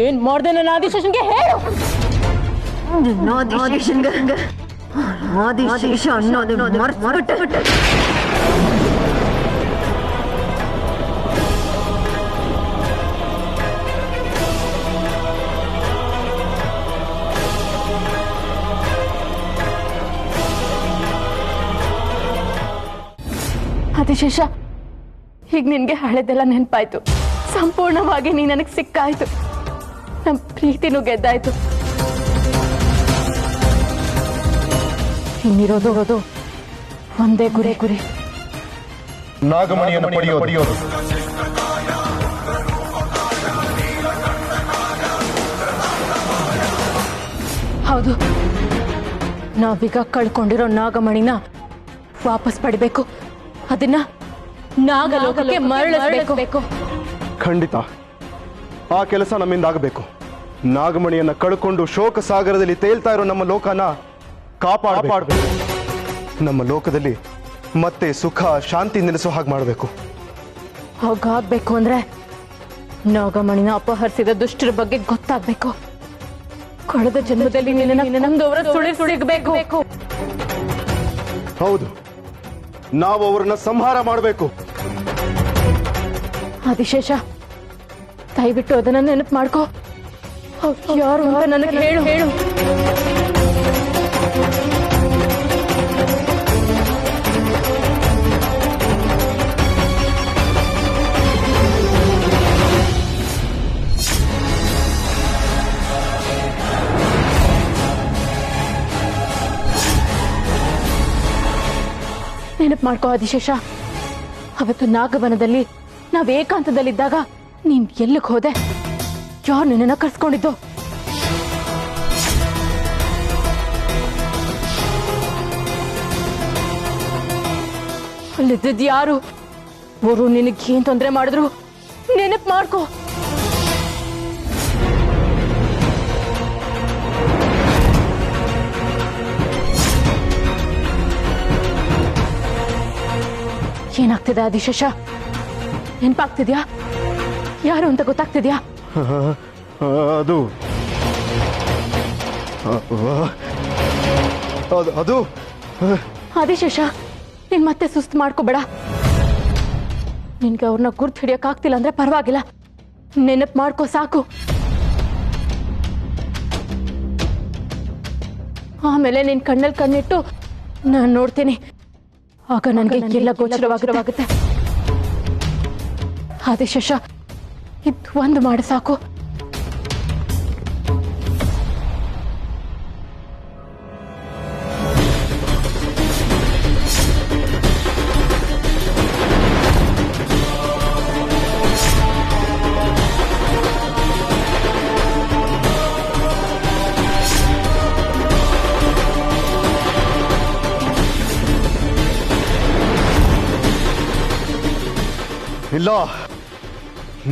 ಏನ್ ಮಾಡ್ದೆ ನನ್ನ ಆದಿಶೇಷನ್ಗೆ ಹೇಳು. ಆದಿಶೇಷ ಅನ್ನೋದು ಮರ್ತ್ಬಿಟ್ಟೆ. ಆದಿಶೇಷ, ಈಗ ನಿನ್ಗೆ ಹಳೆದೆಲ್ಲ ನೆನಪಾಯ್ತು. ಸಂಪೂರ್ಣವಾಗಿ ನೀ ನನಗೆ ಸಿಕ್ಕಾಯ್ತು. ನಮ್ ಪ್ರೀತಿನೂ ಗೆದ್ದಾಯ್ತು. ಇನ್ನಿರೋದು ಒಂದೇ ಗುರಿ, ನಾಗಮಣಿಯನ್ನು ಪಡೆಯೋದು. ಹೌದು, ನಾವೀಗ ಕಳ್ಕೊಂಡಿರೋ ನಾಗಮಣಿನ ವಾಪಸ್ ಪಡಿಬೇಕು. ಅದನ್ನ ನಾಗಲೋಕಕ್ಕೆ ಮರಳಿಸಬೇಕು. ಖಂಡಿತ ಆ ಕೆಲಸ ನಮ್ಮಿಂದ ಆಗಬೇಕು. ನಾಗಮಣಿಯನ್ನ ಕಳ್ಕೊಂಡು ಶೋಕ ಸಾಗರದಲ್ಲಿ ತೇಲ್ತಾ ಇರೋ ನಮ್ಮ ಲೋಕನ ಕಾಪಾಡಬೇಕು. ನಮ್ಮ ಲೋಕದಲ್ಲಿ ಮತ್ತೆ ಸುಖ ಶಾಂತಿ ನೆಲೆಸೋ ಹಾಗೆ ಮಾಡಬೇಕು. ಹಾಗಾಗ್ಬೇಕು ಅಂದ್ರೆ ನಾಗಮಣಿನ ಅಪಹರಿಸಿದ ದುಷ್ಟರ ಬಗ್ಗೆ ಗೊತ್ತಾಗ್ಬೇಕು. ಕಳೆದ ಜನ್ಮದಲ್ಲಿ ಸುಳಿಬೇಕು. ಹೌದು, ನಾವು ಅವರನ್ನ ಸಂಹಾರ ಮಾಡಬೇಕು. ಆದಿಶೇಷ, ದಯವಿಟ್ಟು ಅದನ್ನ ನೆನಪು ಮಾಡ್ಕೋ. ಯಾರು ಅಂತ ನನಗೆ ಹೇಳು. ನೆನಪು ಮಾಡ್ಕೋ ಆದಿಶೇಷ. ಅವತ್ತು ನಾಗವನದಲ್ಲಿ ನಾವ್ ಏಕಾಂತದಲ್ಲಿದ್ದಾಗ ನೀನ್ ಎಲ್ಲಿಗೆ ಹೋದೆ? ಯಾರು ನಿನ್ನನ್ನ ಕರ್ಸ್ಕೊಂಡಿದ್ದು? ಅಲ್ಲಿದ್ದ ಯಾರು? ಅವರು ನಿನಗೇನ್ ತೊಂದರೆ ಮಾಡಿದ್ರು? ನೆನಪು ಮಾಡ್ಕೋ. ಏನಾಗ್ತಿದೆ ಆದಿಶೇಷ? ನೆನಪಾಗ್ತಿದ್ಯಾ? ಯಾರು ಅಂತ ಗೊತ್ತಾಗ್ತಿದ್ಯಾ? ಅದು ಆದಿಶೇಷ, ನೀನ್ ಮತ್ತೆ ಸುಸ್ತು ಮಾಡ್ಕೋಬೇಡ. ನಿನ್ಗೆ ಅವ್ರನ್ನ ಗುರ್ತು ಹಿಡಿಯಕ್ ಆಗ್ತಿಲ್ಲ ಅಂದ್ರೆ ಪರವಾಗಿಲ್ಲ, ನೆನಪು ಮಾಡ್ಕೋ ಸಾಕು. ಆಮೇಲೆ ನಿನ್ ಕಣ್ಣಲ್ಲಿ ಕಣ್ಣಿಟ್ಟು ನಾನು ನೋಡ್ತೀನಿ. ಆಗ ನನಗೆ ಎಲ್ಲ ಗೋಚರವಾಗುತ್ತೆ. ಆದಿಶೇಷ, ಇದು ಒಂದು ಮಾಡಿ ಸಾಕು. ಇಲ್ಲ,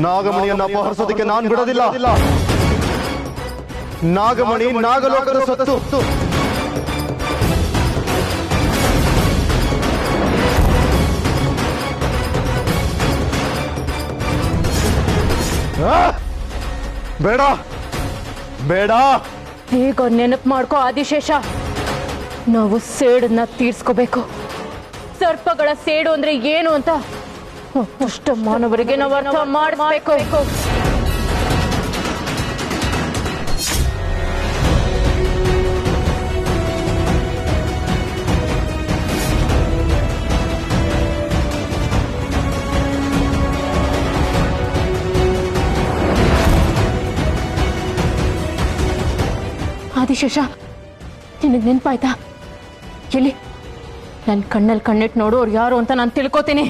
ನಾಗಮಣಿಯನ್ನು ಅಪಹರಿಸೋದಕ್ಕೆ ನಾನು ಬಿಡೋದಿಲ್ಲ. ನಾಗಮಣಿ ನಾಗಲೋಕದ ಸೊತ್ತು. ಬೇಡ ಬೇಡ. ಈಗ ನೆನಪು ಮಾಡ್ಕೋ ಆದಿಶೇಷ. ನಾವು ಸೇಡನ್ನ ತೀರ್ಸ್ಕೋಬೇಕು. ಸರ್ಪಗಳ ಸೇಡು ಅಂದ್ರೆ ಏನು ಅಂತ ಅಷ್ಟ ಮಾನವರಿಗೆ ನಾವು ಅರ್ಥ ಮಾಡಬೇಕು. ಆದಿಶೇಷ, ನಿನಗೆ ನೆನಪಾಯ್ತಾ? ಎಲ್ಲಿ? ನನ್ನ ಕಣ್ಣಲ್ಲಿ ಕಣ್ಣಿಟ್ಟು ನೋಡು, ಅವ್ರು ಯಾರು ಅಂತ ನಾನು ತಿಳ್ಕೊತೀನಿ.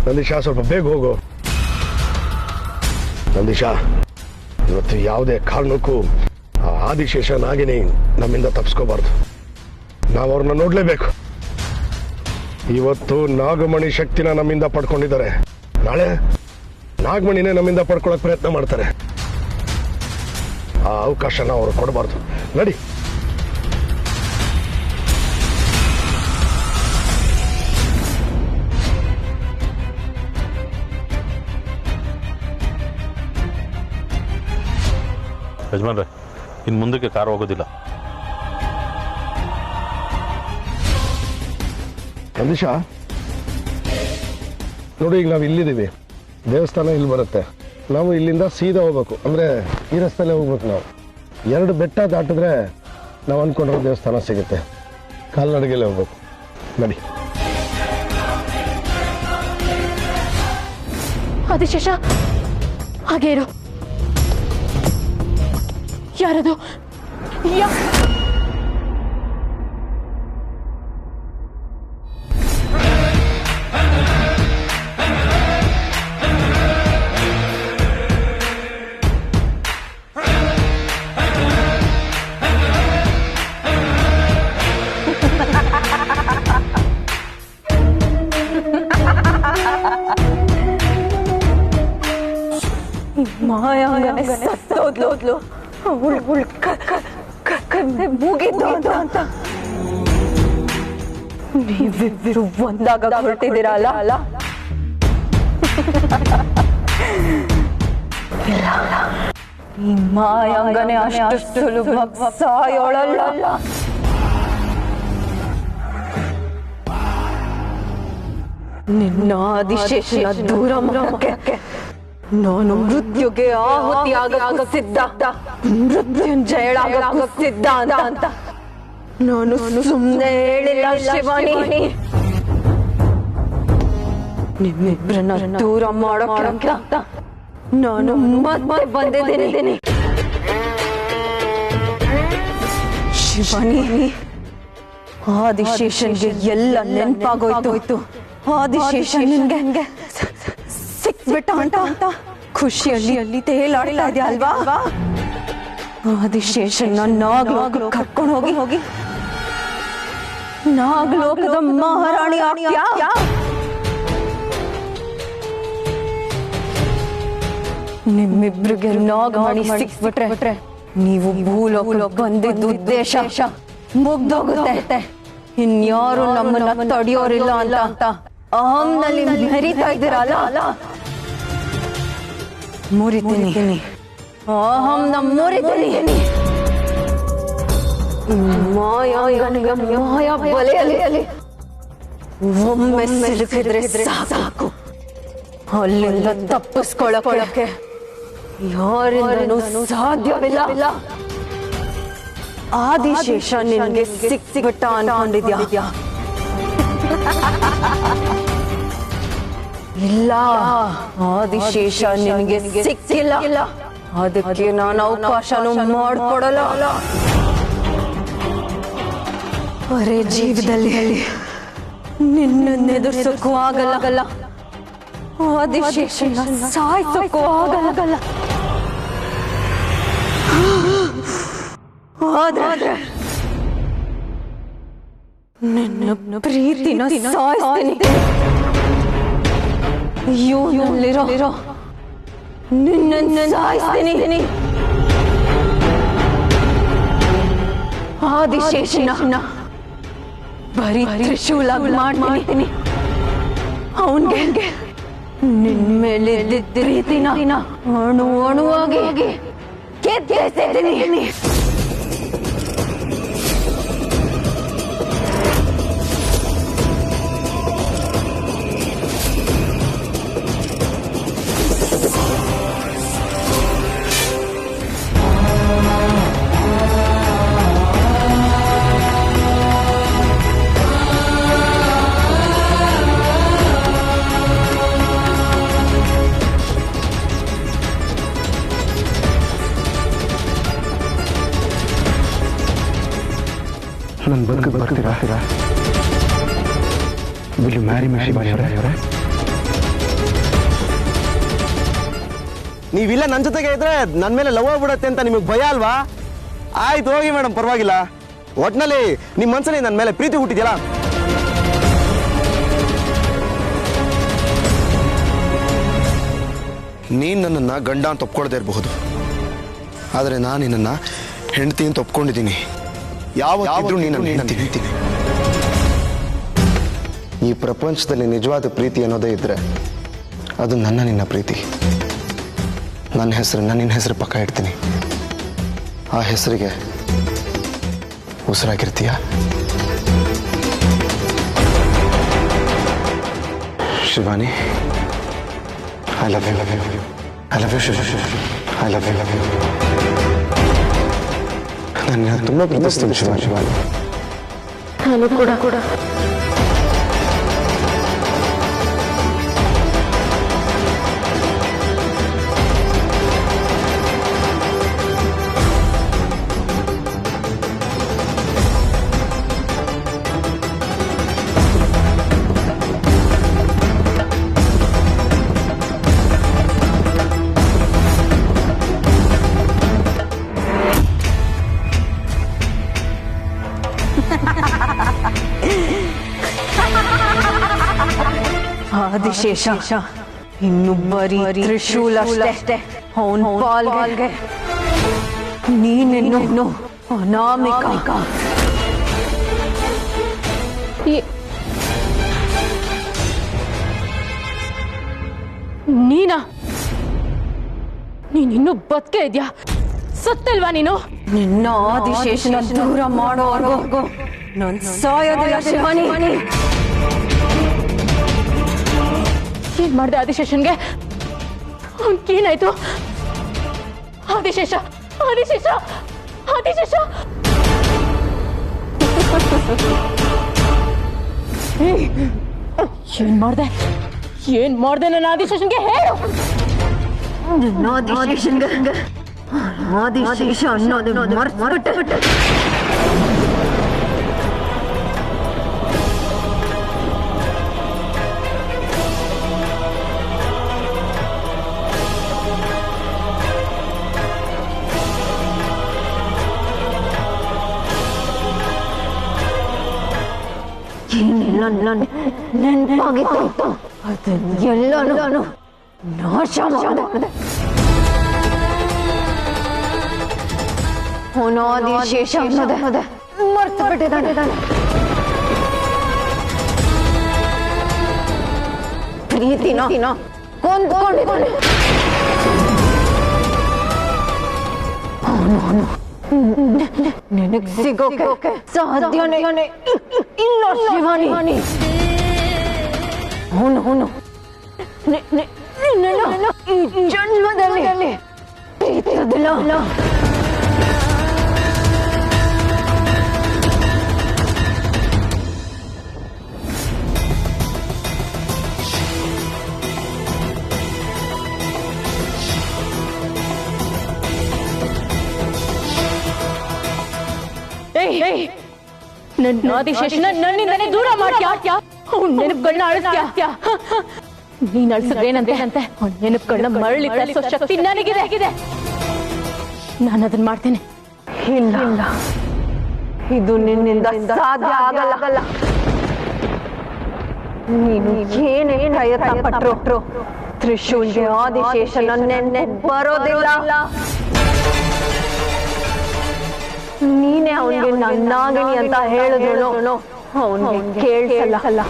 ನಂದೀಶ, ಸ್ವಲ್ಪ ಬೇಗ ಹೋಗು. ನಂದೀಶ, ಇವತ್ತು ಯಾವುದೇ ಕಾರಣಕ್ಕೂ ಆ ಆದಿಶೇಷ ನಾಗಿನಿ ನಮ್ಮಿಂದ ತಪ್ಪಿಸ್ಕೋಬಾರ್ದು. ನಾವು ಅವ್ರನ್ನ ನೋಡ್ಲೇಬೇಕು. ಇವತ್ತು ನಾಗಮಣಿ ಶಕ್ತಿನ ನಮ್ಮಿಂದ ಪಡ್ಕೊಂಡಿದ್ದಾರೆ. ನಾಗಮಣಿನೇ ನಮ್ಮಿಂದ ಪಡ್ಕೊಳಕ್ ಪ್ರಯತ್ನ ಮಾಡ್ತಾರೆ. ಆ ಅವಕಾಶನ ಅವ್ರು ಕೊಡಬಾರ್ದು. ನಡಿ. ಯಜಮಾನ್ರೆ, ಇನ್ನು ಮುಂದಕ್ಕೆ ಕಾರ್ ಹೋಗೋದಿಲ್ಲ. ನಂದೀಶ, ನೋಡಿ, ಈಗ ನಾವು ಇಲ್ಲಿದ್ದೀವಿ, ದೇವಸ್ಥಾನ ಇಲ್ಲಿ ಬರುತ್ತೆ. ನಾವು ಇಲ್ಲಿಂದ ಸೀದಾ ಹೋಗ್ಬೇಕು, ಅಂದ್ರೆ ಈ ರಸ್ತೆಯಲ್ಲೇ ಹೋಗ್ಬೇಕು. ನಾವು 2 ಬೆಟ್ಟ ದಾಟಿದ್ರೆ ನಾವು ಅನ್ಕೊಂಡಿರೋ ದೇವಸ್ಥಾನ ಸಿಗುತ್ತೆ. ಕಾಲ್ನಡಿಗೆಲ್ಲೇ ಹೋಗ್ಬೇಕು. ನಡಿ. ಆದಿಶೇಷ, ಹಾಗೆ ಇರು. ಯಾರದು? ಮಾಯಾಂಗನೆ ಸತ್ತೋದ್ಲು. ಅವಳು ಮುಗಿದ್ದು ಅಂತ ನೀವಿಬ್ರು ಒಂದಾಗ ಹೊರಟಿದ್ದೀರಲ್ಲ. ಈ ಮಾಯಾಂಗನೆ ಅಷ್ಟು ಸುಲಭ ಸಾಯೋಳಲ್ಲ. ನಿನ್ನ ಆದಿಶೇಷನ ದೂರ ಮಾಡೋಕೆ ನಾನು ಮೃತ್ಯುಗೆ ಆಹುತಿಯಾಗಕ್ಕೆ ಸಿದ್ಧ, ಮೃತ್ಯುಂಜಯಳಾಗಕ್ಕೆ ಸಿದ್ಧ ಅಂತ ನಾನು ಸುಮ್ಮನೆ ಹೇಳಿಲ್ಲ ಶಿವಾನಿ. ನಿಮ್ಮಿಬ್ಬರನ್ನ ದೂರ ಮಾಡೋಕೆ ಅಂತ ನಾನು ಮತ್ತೆ ಬಂದಿದ್ದೀನಿ. ಶಿವಾನಿ, ಆದಿಶೇಷನ್ಗೆ ಎಲ್ಲ ನೆನಪಾಗೋಯ್ತು. ಆದಿಶೇಷನ್ ನಿನ್ಗೆ ಸಿಕ್ಬಿಟ್ಟ ಅಂತ ಖುಷಿಯಲ್ಲಿ ತೇಲಾಡ್ತಾ ಇದೆಯಾ ಅಲ್ವಾ? ಆದಿಶೇಷನ್ನ ನಾಗಲೋಕ ಕರ್ಕೊಂಡು ಹೋಗಿ ನಾಗಲೋಕದ ಮಹಾರಾಣಿ ಆಗ್ತೀಯಾ? ನಿಮ್ಮಿಬ್ರಿಗೆ ನಾಗಮಣಿ ಸಿಕ್ಬಿಟ್ರೆ ನೀವು ಭೂಲೋಕ ಬಂದಿದ್ದು ಉದ್ದೇಶ ಮುಗ್ದೋಗುತ್ತೆ. ಇನ್ಯಾರು ನಮ್ಮನ್ನ ತಡೆಯೋರಿಲ್ಲ ಅಂತ ಅಹಂನಲ್ಲಿ ಮೆರಿತಾ ಇದ್ದೀರಲ್ಲ. ಮುರಿತೀನಿ, ಅಹಂನ ಮುರಿತೀನಿ. ಮಾಯಾಂಗನಿಗೆ ಮಾಯಾ ಬಲೆಯಲ್ಲಿ ಒಮ್ಮೆ ಸಿಲುಕಿದ್ರೆ ಸಾಕು. ಅಲ್ಲಿಂದ ತಪ್ಪಿಸ್ಕೊಳ್ಳಕ್ಕೆ ಯಾರಿಂದನೂ ಸಾಧ್ಯವಿಲ್ಲ. ಆದಿಶೇಷ ನಿನ್ಗೆ ಸಿಕ್ಬಿಟ್ಟ ಅನ್ಕೊಂಡಿದ್ಯಾ? ಇಲ್ಲ, ಆದಿಶೇಷ ನಿನಗೆ ಸಿಕ್ಕಿಲ್ಲ. ಅದಕ್ಕೆ ನಾನು ಅವಕಾಶನೂ ಮಾಡ್ಕೊಡಲ್ಲ. ಅರೆ ಜೀವದಲ್ಲಿ ನಿನ್ನ ಎದುರಿಸೋಕ್ಕೂ ಆಗಲ್ಲ, ಆದಿಶೇಷನ ಸಾಯಿಸೋಕ್ಕೂ ಆಗಲ್ಲ. ಆದ್ರೆ ನಿನ್ನ ಪ್ರೀತಿನ ಸಾಯಿಸ್ತೀನಿ. ಇವನಲ್ಲಿರೋ ನಿನ್ನ ಸಾಯಿಸ್ತೀನಿ. ಆದಿಶೇಷನ ಬರೀ ತ್ರಿಶೂಲ ಮಾಡ್ತೀನಿ. ಅವನ್ಗೆ ನಿನ್ ಮೇಲೆ ಪ್ರೀತಿನ ಅಣುವಾಗಿ ಗೆದ್ದಿದ್ದೀನಿ. ನನ್ನ ಬದುಕಿಗೆ ಬರ್ತೀರಾ? Will you marry me, Shivani ಅವರೇ? ನೀವಿಲ್ಲ ನನ್ನ ಜೊತೆಗೆ ಇದ್ರೆ ನನ್ನ ಮೇಲೆ ಲವ್ ಆಗ್ಬಿಡತ್ತೆ ಅಂತ ನಿಮಗೆ ಭಯ ಅಲ್ವಾ? ಆಯ್ತು, ಹೋಗಿ ಮೇಡಮ್, ಪರವಾಗಿಲ್ಲ. ಒಟ್ನಲ್ಲಿ ನಿಮ್ಮ ಮನಸ್ಸಲ್ಲಿ ನನ್ನ ಮೇಲೆ ಪ್ರೀತಿ ಹುಟ್ಟಿದ್ಯಲ್ಲ. ನೀನು ನನ್ನನ್ನು ಗಂಡ ಅಂತ ಒಪ್ಕೊಳ್ದೇ ಇರಬಹುದು, ಆದರೆ ನಾನು ನಿನ್ನನ್ನು ಹೆಂಡತಿ ಅಂತ ಒಪ್ಕೊಂಡಿದ್ದೀನಿ. ಯಾವಾಗಲೂ ನೀನು ಹೆಂಡತಿ. ಈ ಪ್ರಪಂಚದಲ್ಲಿ ನಿಜವಾದ ಪ್ರೀತಿ ಅನ್ನೋದೇ ಇದ್ದರೆ ಅದು ನಿನ್ನ ಪ್ರೀತಿ. ನನ್ನ ನಿನ್ನ ಹೆಸರು ಪಕ್ಕ ಇಡ್ತೀನಿ. ಆ ಹೆಸರಿಗೆ ಉಸಿರಾಗಿರ್ತೀಯ? Shivani, I love you, I love you Shiva, I love you. ನಾನು ತುಂಬ ಪ್ರೀತಿಸ್ತೀನಿ ಶಿವಾನಿ. ನಾನು ಕೂಡ ಆದಿಶೇಷ ಇನ್ನು ಬರೀ ತ್ರಿಶೂಲ ಅಷ್ಟೇ ಅವನ್ ಪಾಲ್ಗೆ. ನೀನಿನ್ನು ಅನಾಮಿಕ. ನೀನಿನ್ನೂ ಬದುಕೇ ಇದೆಯಾ? ಸತ್ತಿಲ್ವಾ ನೀನು? ನಿನ್ನ ಆದಿಶೇಷನ ದೂರ ಮಾಡೋವರೆಗೂ ನನ್ ಸಾಯೋದಿಲ್ಲ ಶಿವಾನಿ. ಏನ್ ಮಾಡ್ದೆ ಆದಿಶೇಷನ್ಗೆ? ಏನಾಯ್ತು? ಆದಿಶೇಷ ಆದಿಶೇಷ ಆದಿಶೇಷ ಏನ್ ಮಾಡ್ದೆ ನನ್ನ ಆದಿಶೇಷನ್ಗೆ? ಹೇಳು. ಆದಿಶೇಷ ಅನ್ನೋದು ಮರ್ತ್ಬಿಟ್ಟೆ. ನೆನಪಾಗಿತ್ತು, ಅದೆಲ್ಲನೂ ನಾಶ ಮಾಡಿದೆ. ಆದಿಶೇಷ ಅನ್ನೋದೆ ಮರ್ತು ಬಿಟ್ಟಿದ್ದಾನೆ. ಪ್ರೀತಿನ ಕೊಂದ್ಕೊಂಡಿದ್ದಾನೆ. ನಿನಗೆ ಸಿಗೋಕೆ ಸಾಧ್ಯನೇ ಇಲ್ಲ ಶಿವಾನಿ. ಅವನು ಈ ಜನ್ಮದಲ್ಲಿ ಪ್ರೀತಿಯೋದಿಲ್ಲ. ನನ್ನ ಆದಿಶೇಷನ ನನ್ನಿಂದನೇ ದೂರ ಮಾಡ್ತೀಯಾ? ಅವ್ನ ನೆನಪುಗಳನ್ನ ಅಳಿಸ್ತೀಯಾ? ನೀನ್ ಅಳಿಸಿದ್ರೇನಂತೆ ಅವ್ನ ನೆನಪುಗಳನ್ನ ಮರಳಿ ತರಿಸೋ ಶಕ್ತಿ ನನಗಿದೆ. ನಾನು ಅದನ್ನ ಮಾಡ್ತೇನೆ. ಇಲ್ಲ, ಇದು ನಿನ್ನಿಂದ ಸಾಧ್ಯ ಆಗಲ್ಲ. ನೀನು ಏನೇ ಪ್ರಯತ್ನ ಪಟ್ರು ತ್ರಿಶೂಲ್ಗೆ ಆದಿಶೇಷನ ನೆನಪು ಬರೋದಿಲ್ಲ. ನೀನೇ ಅವನಿಗೆ ನನ್ನಾಗಿನಿ ಅಂತ ಹೇಳಿದ್ರು ಅವನಿಗೆ ಕೇಳಿಸಲ್ಲ.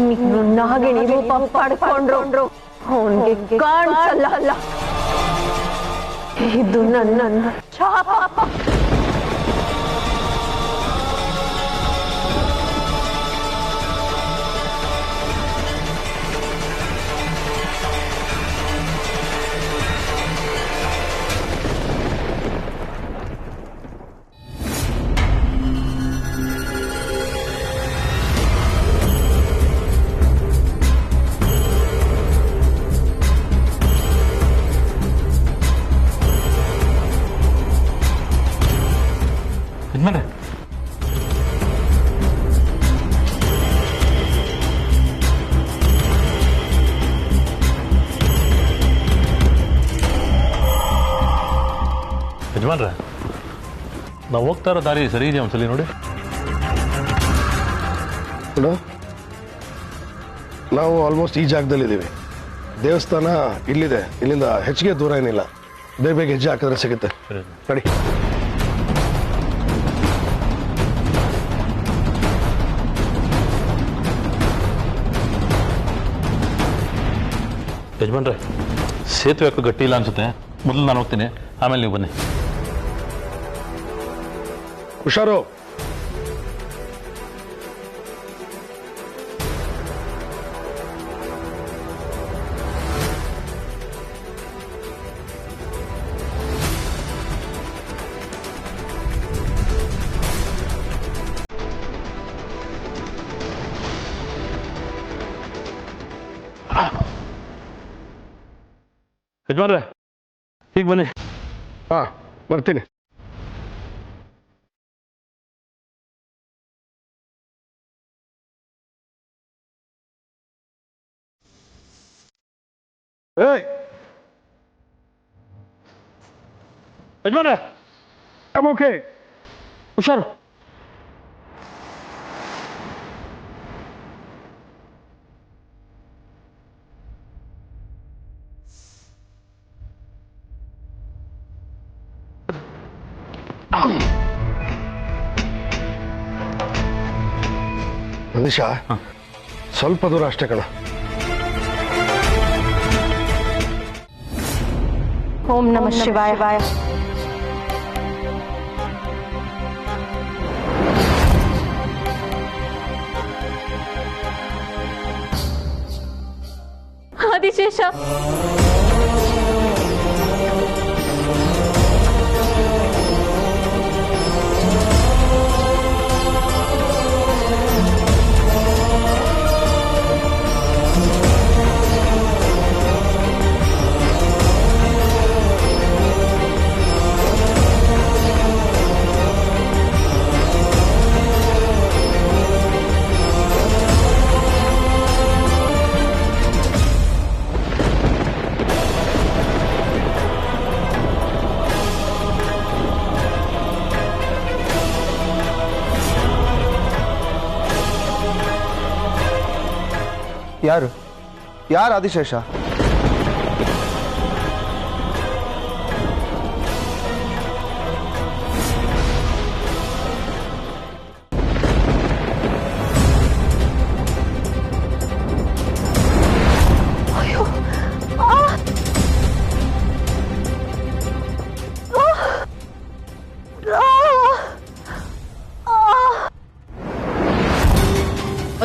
ನೀನು ನಾಗಿನಿ ರೂಪ ಪಡ್ಕೊಂಡ್ರು ಅವನಿಗೆ ಕಾಣಿಸಲ್ಲ. ಇದು ನನ್ನ ಶಾಪ. ಯಜಮಾನ್ರೆ, ಯಜಮಾನ್ರೆ, ನಾವು ಹೋಗ್ತಾ ಇರೋ ದಾರಿ ಸರಿ ಇದೆಯಾ ಒಂದ್ಸಲಿ ನೋಡಿ. ನಾವು ಆಲ್ಮೋಸ್ಟ್ ಈ ಜಾಗದಲ್ಲಿದ್ದೀವಿ. ದೇವಸ್ಥಾನ ಇಲ್ಲಿದೆ, ಇಲ್ಲಿಂದ ಹೆಚ್ಚಿಗೆ ದೂರ ಏನಿಲ್ಲ. ಬೇಗ ಬೇಗ ಹೆಜ್ಜೆ ಹಾಕಿದ್ರೆ ಸಿಗುತ್ತೆ. ನಡಿ. ಯಜಮಾನ್ರೆ, ಸೇತುವೆ ಯಾಕೋ ಗಟ್ಟಿ ಇಲ್ಲ ಅನ್ಸುತ್ತೆ. ಮೊದಲು ನಾನು ಹೋಗ್ತೀನಿ, ಆಮೇಲೆ ನೀವು ಬನ್ನಿ. ಹುಷಾರು. ಯಜಮಾನ್ರೆ, ಈಗ ಬನ್ನಿ. ಹಾ, ಬರ್ತೀನಿ. ಏಯ್ ಯಜಮಾನ್ರೆ, ಓಕೆ, ಹುಷಾರು. ನಂದೀಶ, ಸ್ವಲ್ಪ ದೂರ ಅಷ್ಟೇ ಕಣ. ಓಂ ನಮಃ ಶಿವಾಯ. ಆದಿಶೇಷ, ಯಾರು ಯಾರು ಆದಿಶೇಷ?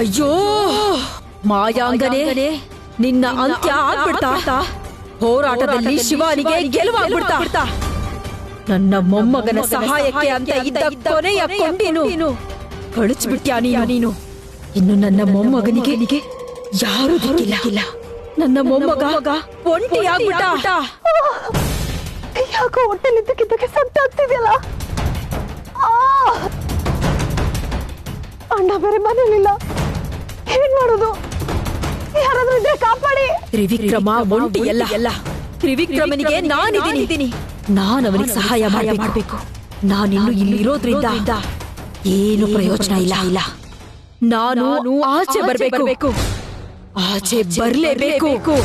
ಅಯ್ಯೋ ಮಾಯಾಂಗನೆ, ನಿನ್ನ ಅಂತ್ಯ ಆಗ್ಬಿಡ್ತಾ. ಹೋರಾಟದಲ್ಲಿ ಶಿವನಿಗೆ ಗೆಲುವಾಗ್ಬಿಡ್ತಾ. ನನ್ನ ಮೊಮ್ಮಗನ ಸಹಾಯಕ್ಕೆ ಅಂತ ಇದ್ದ ಕೊನೆಯ ಕೊಂಡಿನು ಕಳಿಸ್ಬಿಟ್ಯಾ ನೀನು. ಇನ್ನು ನನ್ನ ಮೊಮ್ಮಗನಿಗೆ ಯಾರು ದಿಕ್ಕಿಲ್ಲ. ನನ್ನ ಮೊಮ್ಮಗ ಒಂಟಿಯಾಗ್ಬಿಟ್ಟ. ಯಾಕೋ ಹೊಟ್ಟೆಲಿದ್ದಕ್ಕಿದ್ದಕ್ಕೆ ಸಂತಾಗ್ತಿದೆಯಲ್ಲ. ಅಣ್ಣ ಬೇರೆ ಮನೇಲಿಲ್ಲ, ಏನ್ ಮಾಡೋದು? ಯಾರಾದ್ರೂ ಇದ್ರೆ ಕಾಪಾಡಿ. ತ್ರಿವಿಕ್ರಮ ಒಂಟಿಯಲ್ಲ, ತ್ರಿವಿಕ್ರಮನಿಗೆ ನಾನಿದ್ದೀನಿ. ನಾನು ಅವನಿಗೆ ಸಹಾಯ ಮಾಡಬೇಕು. ನಾನಿನ್ನು ಇಲ್ಲಿರೋದ್ರಿಂದ ಏನು ಪ್ರಯೋಜನ ಇಲ್ಲ. ನಾನು ಆಚೆ ಬರಬೇಕು, ಆಚೆ ಬರ್ಲೇಬೇಕು.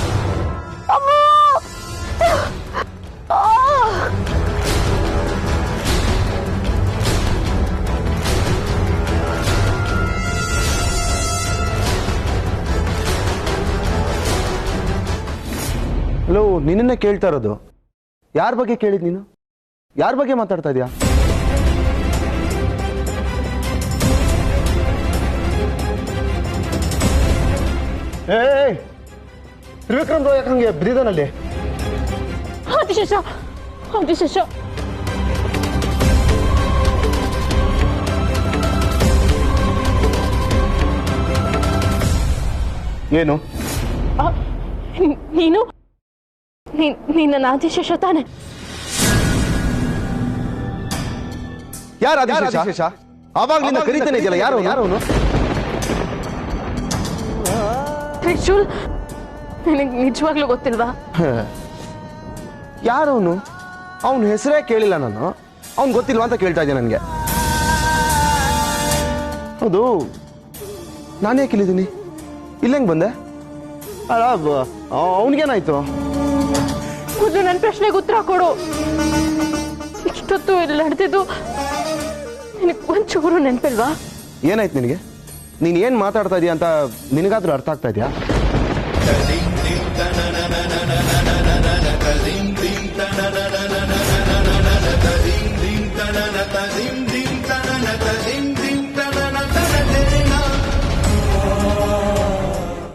ಹಲೋ, ನಿನ್ನನ್ನೇ ಕೇಳ್ತಾ ಇರೋದು. ಯಾರ ಬಗ್ಗೆ ಕೇಳಿದ್ ನೀನು? ಯಾರ ಬಗ್ಗೆ ಮಾತಾಡ್ತಾ ಇದೀಯಾ? ತ್ರಿವಿಕ್ರಮ್ ಯಾಕೆ ಹಂಗೆ ಬಿದ್ದಿದ್ದಾನಲ್ಲಿ? ಆದಿಶೇಷ, ಆದಿಶೇಷ, ಏನು? ನೀನು ನನ್ನ ಆದಿಶೇಷ ತಾನೆ? ಯಾರು ಆದಿಶೇಷ? ಆವಾಗ್ಲಿಂದ ಕರೀತಾನೆ ಇದೆಯಲ್ಲ, ಯಾರವನು? ತ್ರಿಶೂಲ್, ನಿನಗೆ ನಿಜವಾಗ್ಲೂ ಗೊತ್ತಿಲ್ವಾ? ಯಾರವನು? ಅವನ ಹೆಸರೇ ಕೇಳಿಲ್ಲ ನಾನು. ಅವ್ನು ಗೊತ್ತಿಲ್ವಾ ಅಂತ ಕೇಳ್ತಾ ಇದ್ದೆ ನನಗೆ. ಹೌದು, ನಾನೇ ಕೇಳಿದ್ದೀನಿ. ಇಲ್ಲೆಂಗ್ ಬಂದೆ? ಅಲ್ಲ ಅವನಿಗೇನಾಯ್ತು? ಮೊದಲು ನನ್ನ ಪ್ರಶ್ನೆಗೆ ಉತ್ತರ ಕೊಡು. ಇಷ್ಟೊತ್ತು ಇಲ್ಲಿ ನಡೆದಿದ್ದು ನಿನಗೆ ಒಂಚೂರು ನೆನಪಿಲ್ವಾ? ಏನಾಯ್ತು ನಿನಗೆ? ನೀನು ಏನು ಮಾತಾಡ್ತಾ ಇದೀಯ ಅಂತ ನಿನಗಾದ್ರೂ ಅರ್ಥ ಆಗ್ತಾ ಇದೆಯಾ?